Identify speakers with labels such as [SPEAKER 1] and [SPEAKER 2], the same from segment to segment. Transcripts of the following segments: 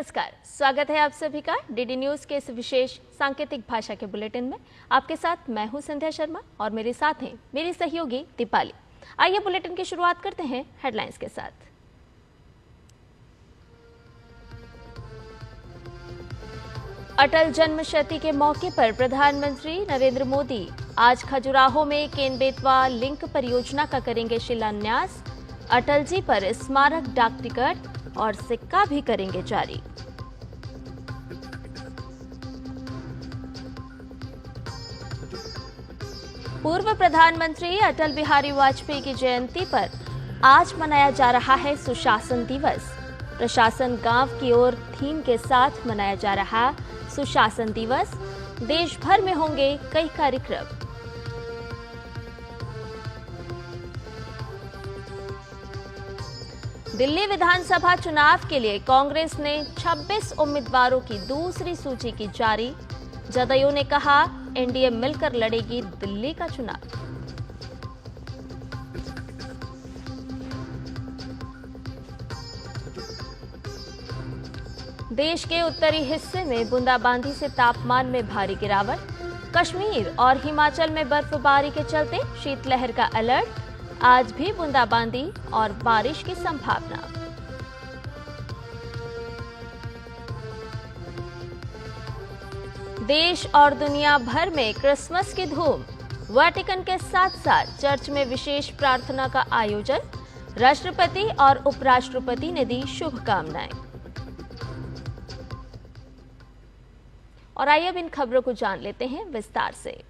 [SPEAKER 1] नमस्कार, स्वागत है आप सभी का डीडी न्यूज के इस विशेष सांकेतिक भाषा के बुलेटिन में। आपके साथ मैं हूं संध्या शर्मा और मेरे साथ हैं मेरी सहयोगी दीपाली। आइए बुलेटिन की शुरुआत करते हैं हेडलाइंस के साथ। अटल जन्म शती के मौके पर प्रधानमंत्री नरेंद्र मोदी आज खजुराहो में केन बेतवा लिंक परियोजना का करेंगे शिलान्यास। अटल जी पर स्मारक डाक टिकट और सिक्का भी करेंगे जारी। पूर्व प्रधानमंत्री अटल बिहारी वाजपेयी की जयंती पर आज मनाया जा रहा है सुशासन दिवस। प्रशासन गांव की ओर थीम के साथ मनाया जा रहा सुशासन दिवस। देश भर में होंगे कई कार्यक्रम। दिल्ली विधानसभा चुनाव के लिए कांग्रेस ने 26 उम्मीदवारों की दूसरी सूची की जारी। जदयू ने कहा एनडीए मिलकर लड़ेगी दिल्ली का चुनाव। देश के उत्तरी हिस्से में बूंदाबांदी से तापमान में भारी गिरावट। कश्मीर और हिमाचल में बर्फबारी के चलते शीतलहर का अलर्ट। आज भी बूंदाबांदी और बारिश की संभावना। देश और दुनिया भर में क्रिसमस की धूम। वाटिकन के साथ साथ चर्च में विशेष प्रार्थना का आयोजन। राष्ट्रपति और उपराष्ट्रपति ने दी शुभकामनाएं। और आइए अब इन खबरों को जान लेते हैं विस्तार से।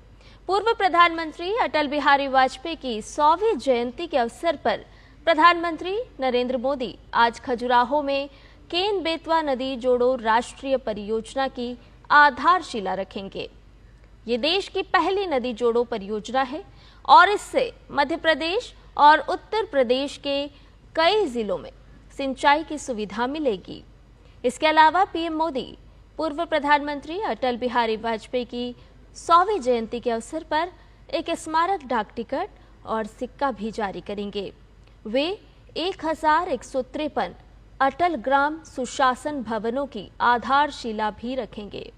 [SPEAKER 1] पूर्व प्रधानमंत्री अटल बिहारी वाजपेयी की 100वीं जयंती के अवसर पर प्रधानमंत्री नरेंद्र मोदी आज खजुराहो में केन बेतवा नदी जोड़ो राष्ट्रीय परियोजना की आधारशिला रखेंगे। ये देश की पहली नदी जोड़ो परियोजना है और इससे मध्य प्रदेश और उत्तर प्रदेश के कई जिलों में सिंचाई की सुविधा मिलेगी। इसके अलावा पीएम मोदी पूर्व प्रधानमंत्री अटल बिहारी वाजपेयी की 100वीं जयंती के अवसर पर एक स्मारक डाक टिकट और सिक्का भी जारी करेंगे। वे 1153 अटल ग्राम सुशासन भवनों की आधारशिला भी रखेंगे।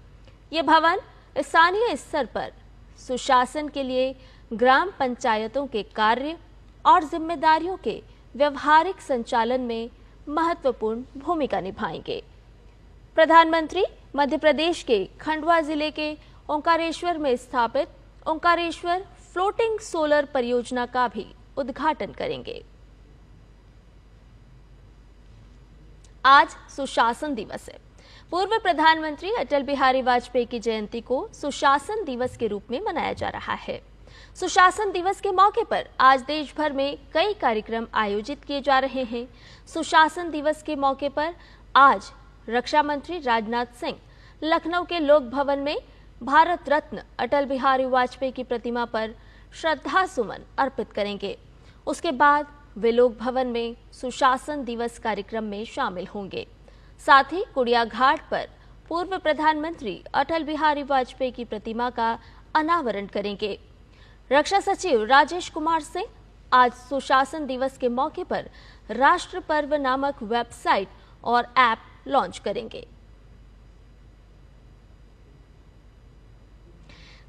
[SPEAKER 1] ये भवन स्थानीय स्तर पर सुशासन के लिए ग्राम पंचायतों के कार्य और जिम्मेदारियों के व्यवहारिक संचालन में महत्वपूर्ण भूमिका निभाएंगे। प्रधानमंत्री मध्य प्रदेश के खंडवा जिले के ओंकारेश्वर में स्थापित ओंकारेश्वर फ्लोटिंग सोलर परियोजना का भी उद्घाटन करेंगे। आज सुशासन दिवस है। पूर्व प्रधानमंत्री अटल बिहारी वाजपेयी की जयंती को सुशासन दिवस के रूप में मनाया जा रहा है। सुशासन दिवस के मौके पर आज देश भर में कई कार्यक्रम आयोजित किए जा रहे हैं। सुशासन दिवस के मौके पर आज रक्षा मंत्री राजनाथ सिंह लखनऊ के लोक भवन में भारत रत्न अटल बिहारी वाजपेयी की प्रतिमा पर श्रद्धा सुमन अर्पित करेंगे। उसके बाद वे लोक भवन में सुशासन दिवस कार्यक्रम में शामिल होंगे। साथ ही कुड़िया घाट पर पूर्व प्रधानमंत्री अटल बिहारी वाजपेयी की प्रतिमा का अनावरण करेंगे। रक्षा सचिव राजेश कुमार सिंह आज सुशासन दिवस के मौके पर राष्ट्र पर्व नामक वेबसाइट और ऐप लॉन्च करेंगे।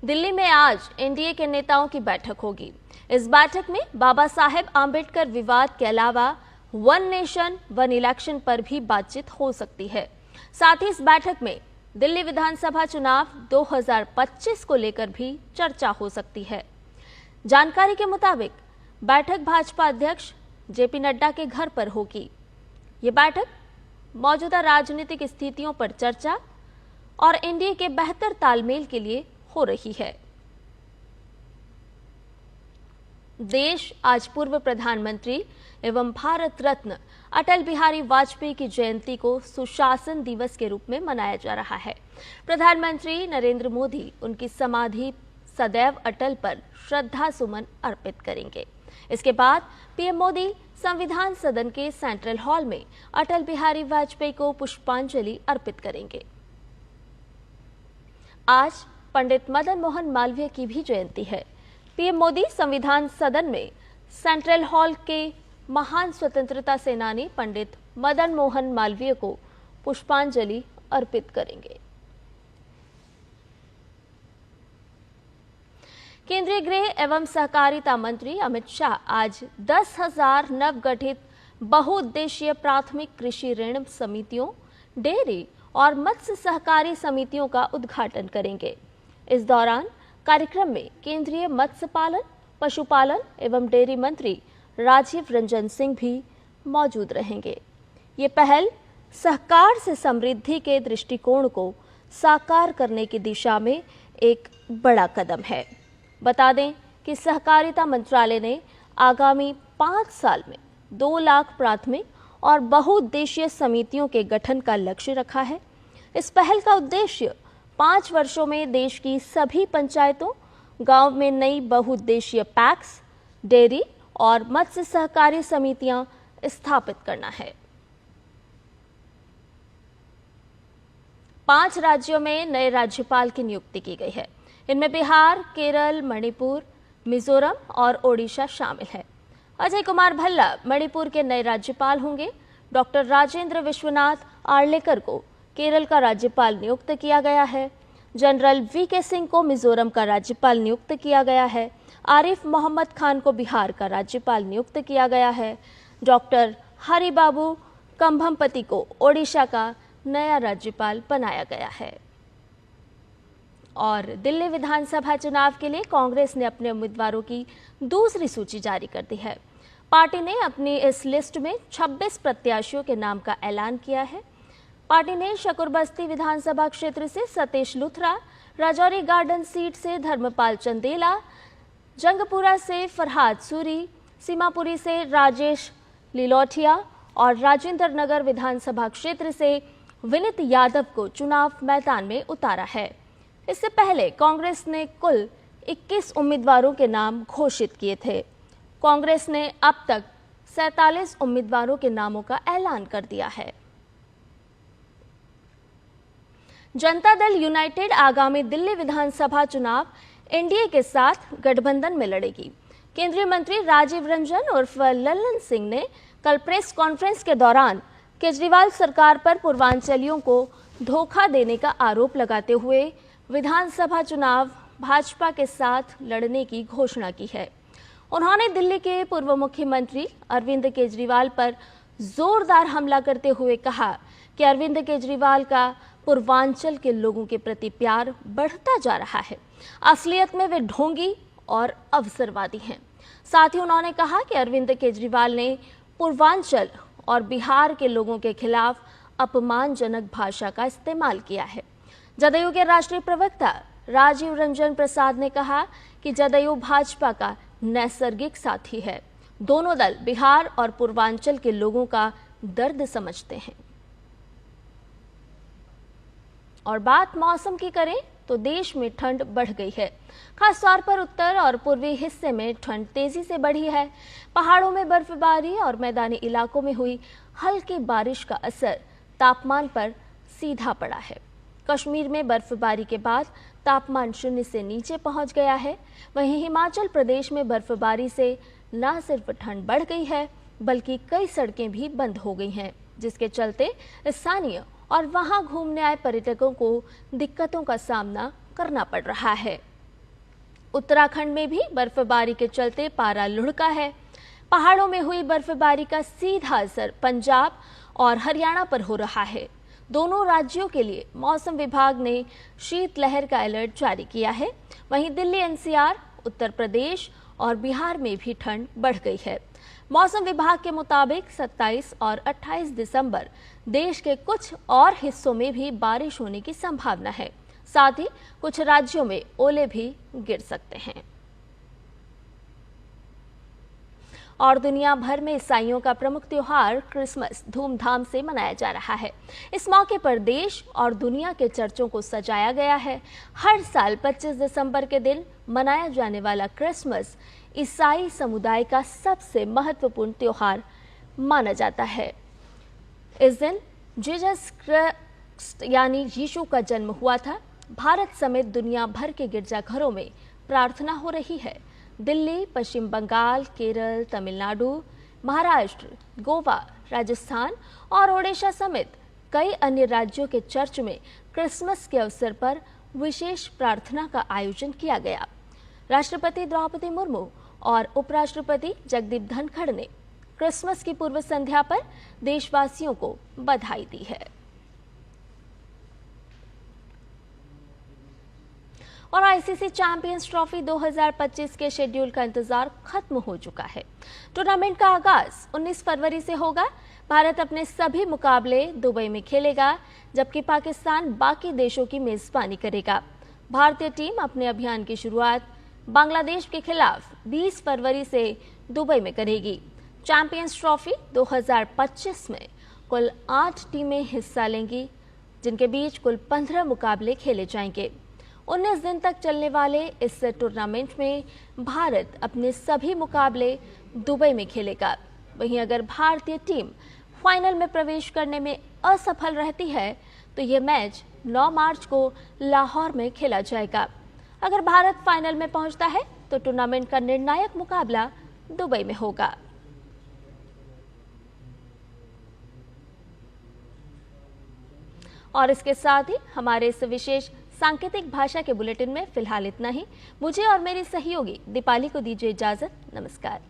[SPEAKER 1] दिल्ली में आज एनडीए के नेताओं की बैठक होगी। इस बैठक में बाबा साहेब आंबेडकर विवाद के अलावा वन नेशन वन इलेक्शन पर भी बातचीत हो सकती है। साथ ही इस बैठक में दिल्ली विधानसभा चुनाव 2025 को लेकर भी चर्चा हो सकती है। जानकारी के मुताबिक बैठक भाजपा अध्यक्ष जेपी नड्डा के घर पर होगी। ये बैठक मौजूदा राजनीतिक स्थितियों पर चर्चा और एनडीए के बेहतर तालमेल के लिए हो रही है। देश आज पूर्व प्रधानमंत्री एवं भारत रत्न अटल बिहारी वाजपेयी की जयंती को सुशासन दिवस के रूप में मनाया जा रहा है। प्रधानमंत्री नरेंद्र मोदी उनकी समाधि सदैव अटल पर श्रद्धा सुमन अर्पित करेंगे। इसके बाद पीएम मोदी संविधान सदन के सेंट्रल हॉल में अटल बिहारी वाजपेयी को पुष्पांजलि अर्पित करेंगे। आज पंडित मदन मोहन मालवीय की भी जयंती है। पीएम मोदी संविधान सदन में सेंट्रल हॉल के महान स्वतंत्रता सेनानी पंडित मदन मोहन मालवीय को पुष्पांजलि अर्पित करेंगे। केंद्रीय गृह एवं सहकारिता मंत्री अमित शाह आज 10,000 नवगठित बहुउद्देशीय प्राथमिक कृषि ऋण समितियों, डेयरी और मत्स्य सहकारी समितियों का उद्घाटन करेंगे। इस दौरान कार्यक्रम में केंद्रीय मत्स्य पालन, पशुपालन एवं डेयरी मंत्री राजीव रंजन सिंह भी मौजूद रहेंगे। ये पहल सहकार से समृद्धि के दृष्टिकोण को साकार करने की दिशा में एक बड़ा कदम है। बता दें कि सहकारिता मंत्रालय ने आगामी 5 साल में 2 लाख प्राथमिक और बहुउद्देशीय समितियों के गठन का लक्ष्य रखा है। इस पहल का उद्देश्य 5 वर्षों में देश की सभी पंचायतों, गांव में नई बहुउद्देशीय पैक्स, डेयरी और मत्स्य सहकारी समितियां स्थापित करना है। 5 राज्यों में नए राज्यपाल की नियुक्ति की गई है। इनमें बिहार, केरल, मणिपुर, मिजोरम और ओडिशा शामिल है। अजय कुमार भल्ला मणिपुर के नए राज्यपाल होंगे। डॉक्टर राजेंद्र विश्वनाथ आर्लेकर को केरल का राज्यपाल नियुक्त किया गया है। जनरल वीके सिंह को मिजोरम का राज्यपाल नियुक्त किया गया है। आरिफ मोहम्मद खान को बिहार का राज्यपाल नियुक्त किया गया है। डॉक्टर हरिबाबू कंभमपति को ओडिशा का नया राज्यपाल बनाया गया है। और दिल्ली विधानसभा चुनाव के लिए कांग्रेस ने अपने उम्मीदवारों की दूसरी सूची जारी कर दी है। पार्टी ने अपनी इस लिस्ट में 26 प्रत्याशियों के नाम का ऐलान किया है। पार्टी ने शकरबस्ती विधानसभा क्षेत्र से सतीश लुथरा, राजौरी गार्डन सीट से धर्मपाल चंदेला, जंगपुरा से फरहाद सूरी, सीमापुरी से राजेश लिलोटिया और राजेंद्र नगर विधानसभा क्षेत्र से विनीत यादव को चुनाव मैदान में उतारा है। इससे पहले कांग्रेस ने कुल 21 उम्मीदवारों के नाम घोषित किए थे। कांग्रेस ने अब तक 47 उम्मीदवारों के नामों का ऐलान कर दिया है। जनता दल यूनाइटेड आगामी दिल्ली विधानसभा चुनाव एनडीए के साथ गठबंधन में लड़ेगी। केंद्रीय मंत्री राजीव रंजन उर्फ लल्लन सिंह ने कल प्रेस कॉन्फ्रेंस के दौरान केजरीवाल सरकार पर पूर्वांचलियों को धोखा देने का आरोप लगाते हुए विधानसभा चुनाव भाजपा के साथ लड़ने की घोषणा की है। उन्होंने दिल्ली के पूर्व मुख्यमंत्री अरविंद केजरीवाल पर जोरदार हमला करते हुए कहा कि अरविंद केजरीवाल का पूर्वांचल के लोगों के प्रति प्यार बढ़ता जा रहा है। असलियत में वे ढोंगी और अवसरवादी हैं। साथ ही उन्होंने कहा कि अरविंद केजरीवाल ने पूर्वांचल और बिहार के लोगों के खिलाफ अपमानजनक भाषा का इस्तेमाल किया है। जदयू के राष्ट्रीय प्रवक्ता राजीव रंजन प्रसाद ने कहा कि जदयू भाजपा का नैसर्गिक साथी है। दोनों दल बिहार और पूर्वांचल के लोगों का दर्द समझते हैं। और बात मौसम की करें तो देश में ठंड बढ़ गई है। खास तौर पर उत्तर और पूर्वी हिस्से में ठंड तेजी से बढ़ी है। पहाड़ों में बर्फबारी और मैदानी इलाकों में हुई हल्की बारिश का असर तापमान पर सीधा पड़ा है। कश्मीर में बर्फबारी के बाद तापमान 0 से नीचे पहुंच गया है। वहीं हिमाचल प्रदेश में बर्फबारी से न सिर्फ ठंड बढ़ गई है बल्कि कई सड़कें भी बंद हो गई हैं, जिसके चलते स्थानीय और वहां घूमने आए पर्यटकों को दिक्कतों का सामना करना पड़ रहा है। उत्तराखंड में भी बर्फबारी के चलते पारा लुढ़का है। पहाड़ों में हुई बर्फबारी का सीधा असर पंजाब और हरियाणा पर हो रहा है। दोनों राज्यों के लिए मौसम विभाग ने शीतलहर का अलर्ट जारी किया है। वहीं दिल्ली, एनसीआर, उत्तर प्रदेश और बिहार में भी ठंड बढ़ गई है। मौसम विभाग के मुताबिक 27 और 28 दिसंबर देश के कुछ और हिस्सों में भी बारिश होने की संभावना है। साथ ही कुछ राज्यों में ओले भी गिर सकते हैं। और दुनिया भर में ईसाइयों का प्रमुख त्योहार क्रिसमस धूमधाम से मनाया जा रहा है। इस मौके पर देश और दुनिया के चर्चों को सजाया गया है। हर साल 25 दिसंबर के दिन मनाया जाने वाला क्रिसमस ईसाई समुदाय का सबसे महत्वपूर्ण त्योहार माना जाता है। इस दिन जीसस क्राइस्ट यानी यीशु का जन्म हुआ था। भारत समेत दुनिया भर के गिरजाघरों में प्रार्थना हो रही है। दिल्ली, पश्चिम बंगाल, केरल, तमिलनाडु, महाराष्ट्र, गोवा, राजस्थान और ओडिशा समेत कई अन्य राज्यों के चर्च में क्रिसमस के अवसर पर विशेष प्रार्थना का आयोजन किया गया। राष्ट्रपति द्रौपदी मुर्मू और उपराष्ट्रपति जगदीप धनखड़ ने क्रिसमस की पूर्व संध्या पर देशवासियों को बधाई दी है। और आईसीसी चैंपियंस ट्रॉफी 2025 के शेड्यूल का इंतजार खत्म हो चुका है। टूर्नामेंट का आगाज 19 फरवरी से होगा। भारत अपने सभी मुकाबले दुबई में खेलेगा, जबकि पाकिस्तान बाकी देशों की मेजबानी करेगा। भारतीय टीम अपने अभियान की शुरुआत बांग्लादेश के खिलाफ 20 फरवरी से दुबई में करेगी। चैंपियंस ट्रॉफी 2025 में कुल 8 टीमें हिस्सा लेंगी, जिनके बीच कुल 15 मुकाबले खेले जाएंगे। 19 दिन तक चलने वाले इस टूर्नामेंट में भारत अपने सभी मुकाबले दुबई में खेलेगा। वहीं अगर भारतीय टीम फाइनल में प्रवेश करने में असफल रहती है तो ये मैच 9 मार्च को लाहौर में खेला जाएगा। अगर भारत फाइनल में पहुंचता है तो टूर्नामेंट का निर्णायक मुकाबला दुबई में होगा। और इसके साथ ही हमारे इस विशेष सांकेतिक भाषा के बुलेटिन में फिलहाल इतना ही। मुझे और मेरी सहयोगी दीपाली को दीजिए इजाजत। नमस्कार।